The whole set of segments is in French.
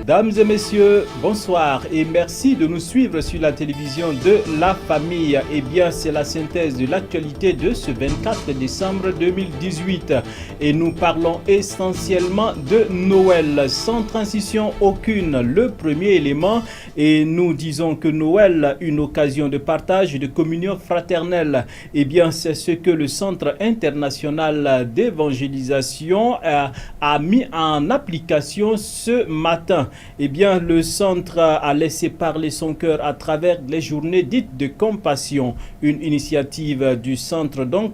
Dames et messieurs, bonsoir et merci de nous suivre sur la télévision de La Famille. Eh bien, c'est la synthèse de l'actualité de ce 24 décembre 2018. Et nous parlons essentiellement de Noël, sans transition aucune. Le premier élément, et nous disons que Noël, une occasion de partage et de communion fraternelle. Eh bien, c'est ce que le Centre international d'évangélisation a mis en application ce matin. Eh bien, le centre a laissé parler son cœur à travers les journées dites de compassion. Une initiative du centre donc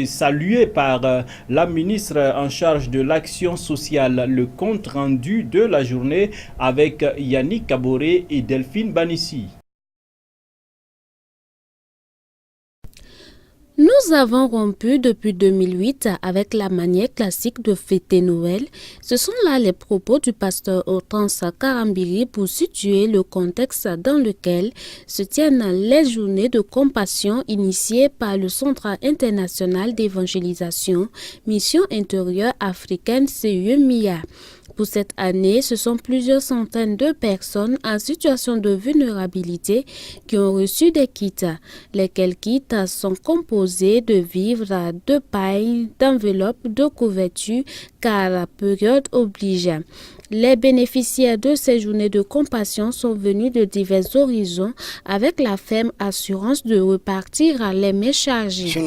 saluée par la ministre en charge de l'action sociale. Le compte rendu de la journée avec Yannick Kaboré et Delphine Banissi. Nous avons rompu depuis 2008 avec la manière classique de fêter Noël. Ce sont là les propos du pasteur Hortense Karambiri pour situer le contexte dans lequel se tiennent les journées de compassion initiées par le Centre international d'évangélisation, Mission intérieure africaine CEMIA. Pour cette année, ce sont plusieurs centaines de personnes en situation de vulnérabilité qui ont reçu des kits. Lesquels kits sont composés de vivres, de paille, d'enveloppes, de couvertures, car la période oblige. Les bénéficiaires de ces journées de compassion sont venus de divers horizons avec la ferme assurance de repartir les mains chargées.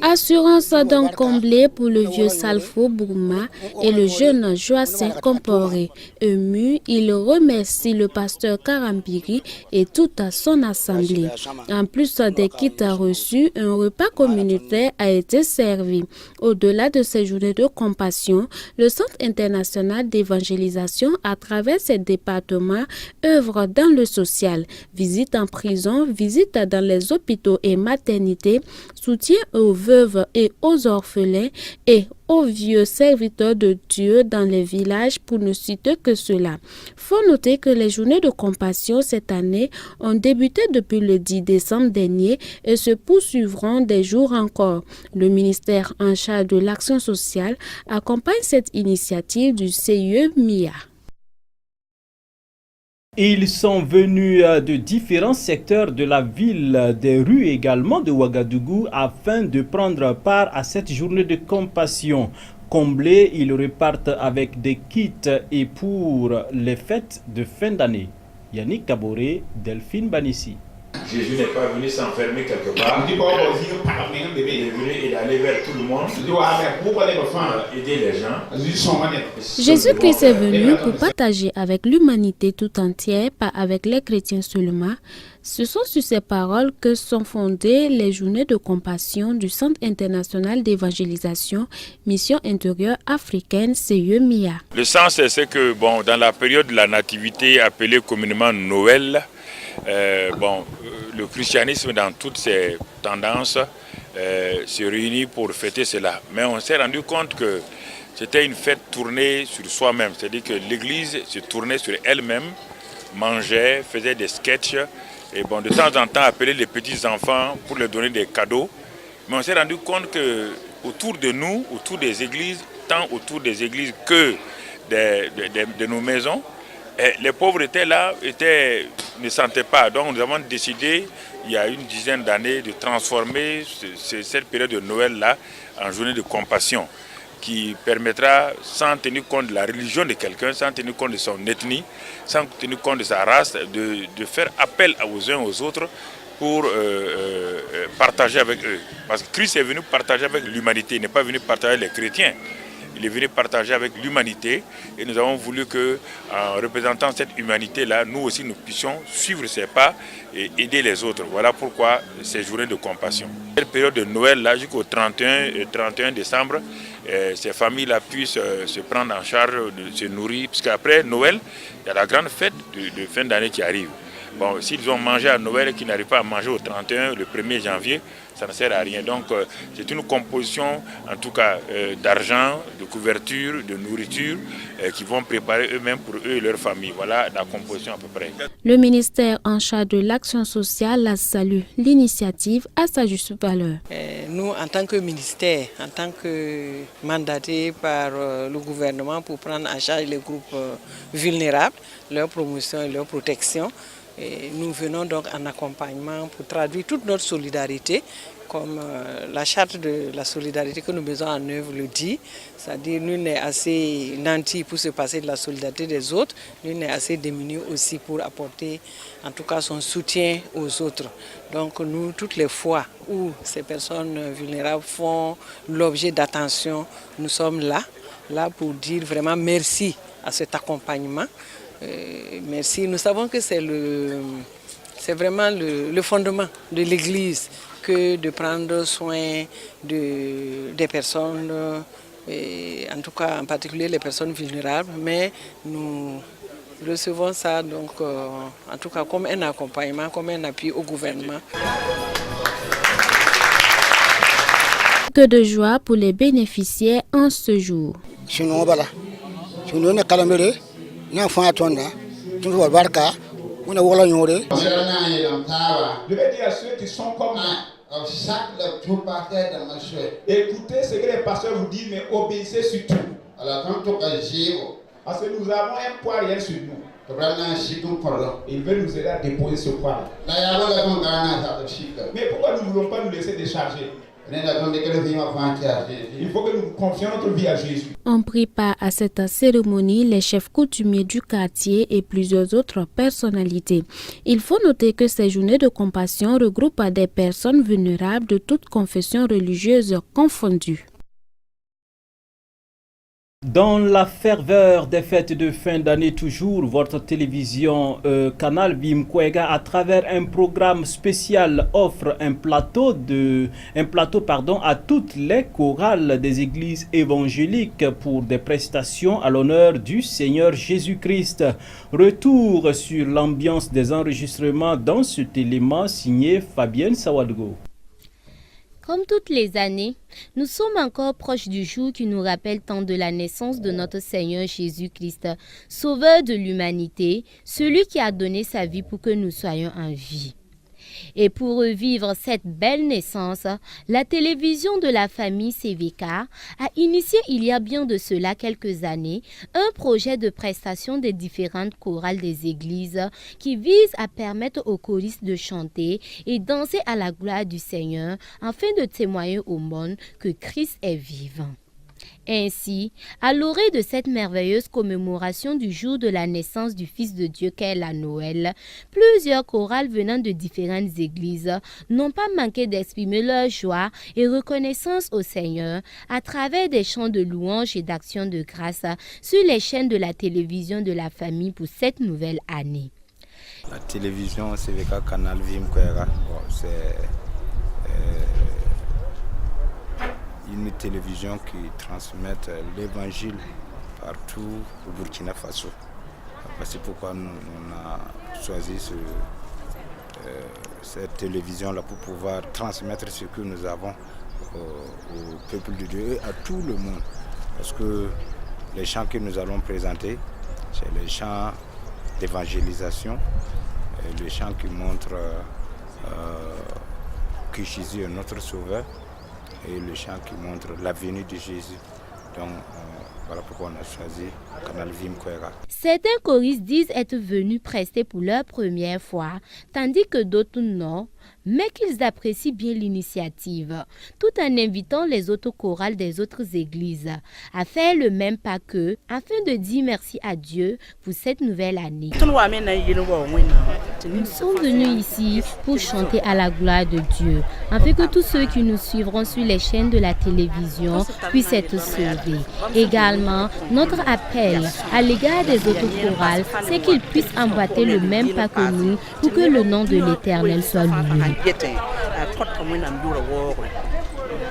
Assurance donc comblée pour le vieux Salfo Bourma et le jeune Joacin Comporé. Ému, il remercie le pasteur Karambiri et toute son assemblée. En plus des kits reçus, un repas communautaire a été servi. Au-delà de ces journées de compassion, le Centre international d'évangélisation, à travers ses départements, œuvre dans le social. Visite en prison, visite dans les hôpitaux et maternités, soutien aux veuves et aux orphelins et aux vieux serviteurs de Dieu dans les villages, pour ne citer que cela. Faut noter que les journées de compassion cette année ont débuté depuis le 10 décembre dernier et se poursuivront des jours encore. Le ministère en charge de l'action sociale accompagne cette initiative du CEMIA. Ils sont venus de différents secteurs de la ville, des rues également de Ouagadougou, afin de prendre part à cette journée de compassion. Comblés, ils repartent avec des kits et pour les fêtes de fin d'année. Yannick Kaboré, Delphine Banissi. Jésus n'est pas venu s'enfermer quelque part. Il est venu et aller vers tout le monde, aider les gens. Jésus-Christ est venu pour partager avec l'humanité tout entière, pas avec les chrétiens seulement. Ce sont sur ces paroles que sont fondées les journées de compassion du Centre international d'évangélisation, Mission intérieure africaine CEMIA. Le sens, c'est que dans la période de la nativité appelée communément Noël, le christianisme dans toutes ses tendances se réunit pour fêter cela. Mais on s'est rendu compte que c'était une fête tournée sur soi-même. C'est-à-dire que l'Église se tournait sur elle-même, mangeait, faisait des sketchs et de temps en temps appelait les petits-enfants pour leur donner des cadeaux. Mais on s'est rendu compte que autour de nous, autour des églises, tant autour des églises que de nos maisons, les pauvres étaient là, ne sentaient pas. Donc nous avons décidé, il y a une dizaine d'années, de transformer cette période de Noël-là en journée de compassion, qui permettra, sans tenir compte de la religion de quelqu'un, sans tenir compte de son ethnie, sans tenir compte de sa race, de faire appel aux uns aux autres pour partager avec eux. Parce que Christ est venu partager avec l'humanité, il n'est pas venu partager avec les chrétiens. Il est venu partager avec l'humanité et nous avons voulu qu'en représentant cette humanité-là, nous aussi nous puissions suivre ses pas et aider les autres. Voilà pourquoi ces journées de compassion. Cette période de Noël-là jusqu'au 31 décembre, ces familles-là puissent se prendre en charge, de se nourrir, puisqu'après Noël, il y a la grande fête de fin d'année qui arrive. S'ils ont mangé à Noël et qu'ils n'arrivent pas à manger au 31, le 1er janvier, ça ne sert à rien. Donc c'est une composition, en tout cas, d'argent, de couverture, de nourriture, qui vont préparer eux-mêmes pour eux et leur famille. Voilà la composition à peu près. Le ministère en charge de l'action sociale salue l'initiative à sa juste valeur. nous, en tant que ministère, en tant que mandaté par le gouvernement pour prendre en charge les groupes vulnérables, leur promotion et leur protection, et nous venons donc en accompagnement pour traduire toute notre solidarité, comme la charte de la solidarité que nous mettons en œuvre le dit, c'est-à-dire nul n'est assez nanti pour se passer de la solidarité des autres, nul n'est assez démuni aussi pour apporter en tout cas son soutien aux autres. Donc nous, toutes les fois où ces personnes vulnérables font l'objet d'attention, nous sommes là pour dire vraiment merci à cet accompagnement. Merci, nous savons que c'est vraiment le fondement de l'Église que de prendre soin des personnes, et en tout cas en particulier les personnes vulnérables, mais nous recevons ça donc, en tout cas comme un accompagnement, comme un appui au gouvernement. Que de joie pour les bénéficiaires en ce jour. Je vais dire à ceux qui sont comme nous, écoutez ce que les pasteurs vous disent, mais obéissez surtout. Parce que nous avons un poids réel sur nous. Il veut nous aider à déposer ce poids. Mais pourquoi nous ne voulons pas nous laisser décharger? Il faut que nous confions notre vie à Jésus. On prit part à cette cérémonie les chefs coutumiers du quartier et plusieurs autres personnalités. Il faut noter que ces journées de compassion regroupent des personnes vulnérables de toutes confessions religieuses confondues. Dans la ferveur des fêtes de fin d'année toujours, votre télévision Canal Vimkwega, à travers un programme spécial, offre un plateau à toutes les chorales des églises évangéliques pour des prestations à l'honneur du Seigneur Jésus-Christ. Retour sur l'ambiance des enregistrements dans cet élément signé Fabienne Sawadgo. Comme toutes les années, nous sommes encore proches du jour qui nous rappelle tant de la naissance de notre Seigneur Jésus-Christ, sauveur de l'humanité, celui qui a donné sa vie pour que nous soyons en vie. Et pour revivre cette belle naissance, la télévision de la famille CVK a initié il y a bien de cela quelques années un projet de prestation des différentes chorales des églises qui vise à permettre aux choristes de chanter et danser à la gloire du Seigneur afin de témoigner au monde que Christ est vivant. Ainsi, à l'orée de cette merveilleuse commémoration du jour de la naissance du Fils de Dieu qu'est la Noël, plusieurs chorales venant de différentes églises n'ont pas manqué d'exprimer leur joie et reconnaissance au Seigneur à travers des chants de louange et d'actions de grâce sur les chaînes de la télévision de la famille pour cette nouvelle année. La télévision CVK Canal Vimkwega, c'est une télévision qui transmet l'évangile partout au Burkina Faso. C'est pourquoi on a choisi cette télévision-là pour pouvoir transmettre ce que nous avons au peuple de Dieu et à tout le monde. Parce que les chants que nous allons présenter, c'est les chants d'évangélisation, les chants qui montrent que Jésus est notre Sauveur, et le chant qui montre la venue de Jésus. Donc voilà pourquoi on a choisi Canal Vimkwega. Certains choristes disent être venus prester pour leur première fois, tandis que d'autres non, mais qu'ils apprécient bien l'initiative, tout en invitant les autres chorales des autres églises à faire le même pas qu'eux, afin de dire merci à Dieu pour cette nouvelle année. Nous sommes venus ici pour chanter à la gloire de Dieu, afin que tous ceux qui nous suivront sur les chaînes de la télévision puissent être sauvés. Également, notre appel à l'égard des autres chorales, c'est qu'ils puissent emboîter le même pas que nous pour que le nom de l'Éternel soit loué.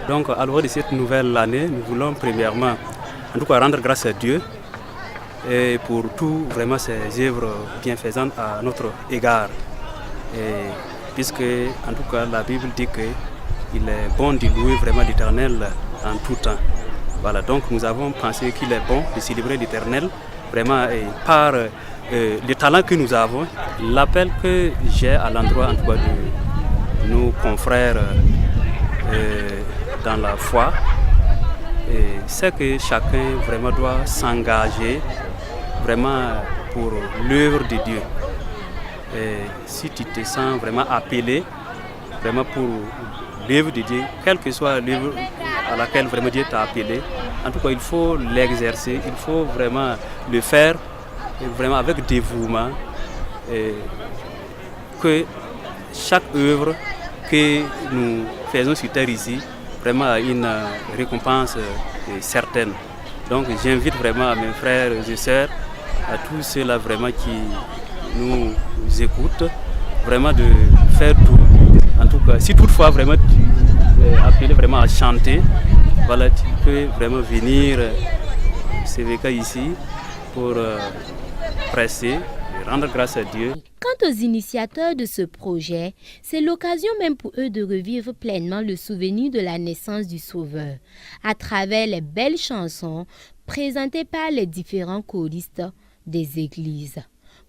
Donc, à l'heure de cette nouvelle année, nous voulons premièrement, en tout cas, rendre grâce à Dieu et pour tout vraiment ses œuvres bienfaisantes à notre égard. Et puisque, en tout cas, la Bible dit qu'il est bon de louer vraiment l'Éternel en tout temps. Voilà, donc nous avons pensé qu'il est bon de célébrer l'Éternel vraiment par le talent que nous avons. L'appel que j'ai à l'endroit en tout cas de nos confrères dans la foi, c'est que chacun vraiment doit s'engager vraiment pour l'œuvre de Dieu. Et si tu te sens vraiment appelé vraiment pour l'œuvre de Dieu, quelle que soit l'œuvre à laquelle vraiment Dieu t'a appelé, en tout cas il faut l'exercer, il faut vraiment le faire vraiment avec dévouement, et que chaque œuvre que nous faisons sur terre ici vraiment a une récompense certaine. Donc j'invite vraiment mes frères et sœurs, à tous ceux-là vraiment qui nous écoutent, vraiment de faire tout. En tout cas, si toutefois vraiment tu es appelé vraiment à chanter, voilà, tu peux vraiment venir CVK ici pour presser et rendre grâce à Dieu. Quant aux initiateurs de ce projet, c'est l'occasion même pour eux de revivre pleinement le souvenir de la naissance du Sauveur, à travers les belles chansons présentées par les différents choristes des églises.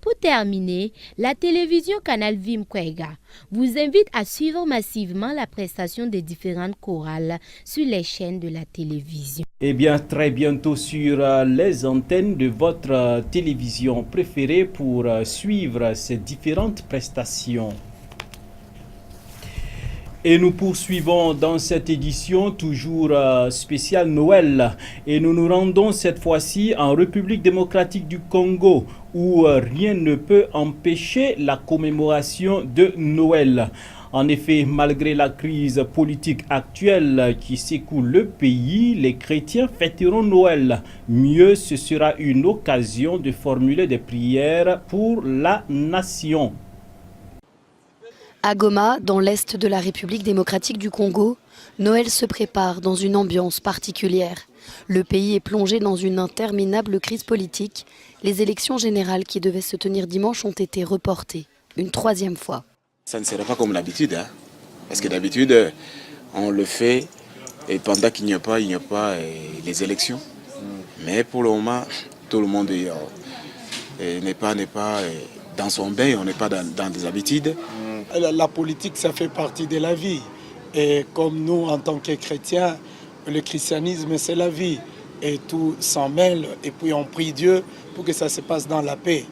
Pour terminer, la télévision Canal Vie Mkwega vous invite à suivre massivement la prestation des différentes chorales sur les chaînes de la télévision. Eh bien, très bientôt sur les antennes de votre télévision préférée pour suivre ces différentes prestations. Et nous poursuivons dans cette édition toujours spéciale Noël. Et nous nous rendons cette fois-ci en République démocratique du Congo, où rien ne peut empêcher la commémoration de Noël. En effet, malgré la crise politique actuelle qui secoue le pays, les chrétiens fêteront Noël. Mieux, ce sera une occasion de formuler des prières pour la nation. À Goma, dans l'est de la République démocratique du Congo, Noël se prépare dans une ambiance particulière. Le pays est plongé dans une interminable crise politique. Les élections générales qui devaient se tenir dimanche ont été reportées, une troisième fois. Ça ne sera pas comme d'habitude, hein? Parce que d'habitude, on le fait et pendant qu'il n'y a pas les élections. Mais pour le moment, tout le monde n'est pas dans son bain, on n'est pas dans des habitudes. La politique, ça fait partie de la vie. Et comme nous, en tant que chrétiens, le christianisme, c'est la vie. Et tout s'en mêle. Et puis on prie Dieu pour que ça se passe dans la paix.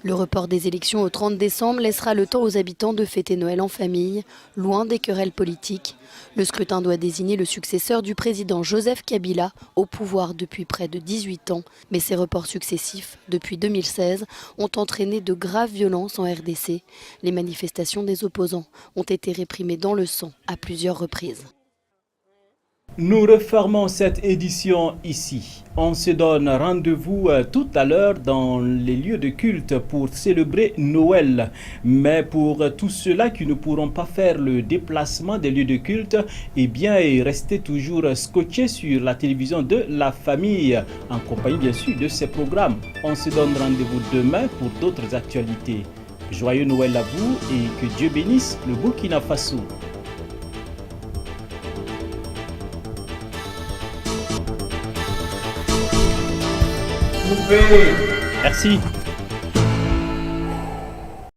Le report des élections au 30 décembre laissera le temps aux habitants de fêter Noël en famille, loin des querelles politiques. Le scrutin doit désigner le successeur du président Joseph Kabila, au pouvoir depuis près de 18 ans. Mais ces reports successifs, depuis 2016, ont entraîné de graves violences en RDC. Les manifestations des opposants ont été réprimées dans le sang à plusieurs reprises. Nous refermons cette édition ici. On se donne rendez-vous tout à l'heure dans les lieux de culte pour célébrer Noël. Mais pour tous ceux-là qui ne pourront pas faire le déplacement des lieux de culte, eh bien, restez toujours scotchés sur la télévision de la famille, en compagnie bien sûr de ces programmes. On se donne rendez-vous demain pour d'autres actualités. Joyeux Noël à vous et que Dieu bénisse le Burkina Faso. Merci.